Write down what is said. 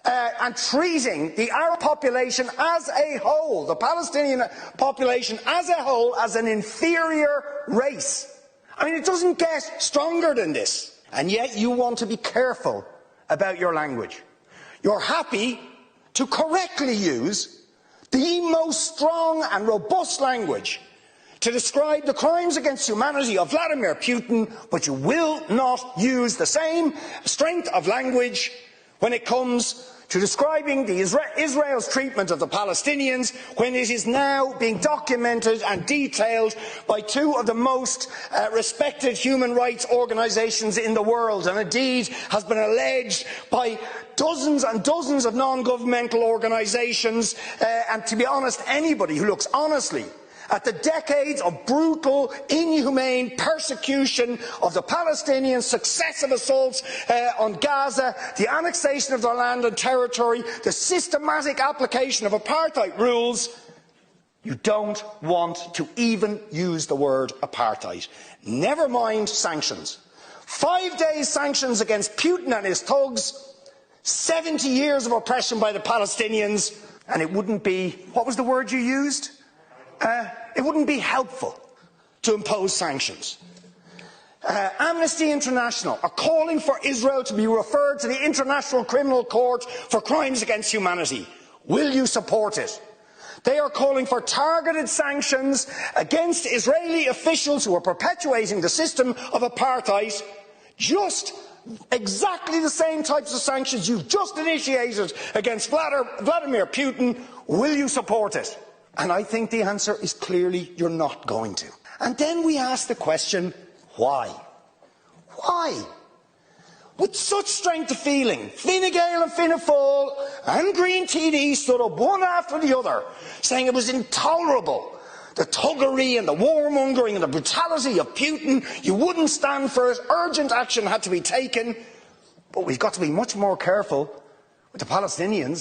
and treating the Arab population as a whole, the Palestinian population as a whole, as an inferior race. I mean, it doesn't get stronger than this. And yet you want to be careful about your language. You're happy to correctly use the most strong and robust language to describe the crimes against humanity of Vladimir Putin, but you will not use the same strength of language when it comes to describing Israel's treatment of the Palestinians, when it is now being documented and detailed by two of the most respected human rights organisations in the world, and indeed has been alleged by dozens and dozens of non-governmental organisations, and to be honest, anybody who looks honestly at the decades of brutal, inhumane persecution of the Palestinians, successive assaults on Gaza, the annexation of their land and territory, the systematic application of apartheid rules, you don't want to even use the word apartheid. Never mind sanctions. 5 days sanctions against Putin and his thugs, 70 years of oppression by the Palestinians, and it wouldn't be, what was the word you used? It wouldn't be helpful to impose sanctions. Amnesty International are calling for Israel to be referred to the International Criminal Court for crimes against humanity. Will you support it? They are calling for targeted sanctions against Israeli officials who are perpetuating the system of apartheid, just exactly the same types of sanctions you've just initiated against Vladimir Putin. Will you support it? And I think the answer is clearly you're not going to. And then we ask the question, why? Why? With such strength of feeling, Fine Gael and Fianna Fáil and Green TD stood up one after the other, saying it was intolerable, the thuggery and the warmongering and the brutality of Putin. You wouldn't stand for it. Urgent action had to be taken. But we've got to be much more careful with the Palestinians.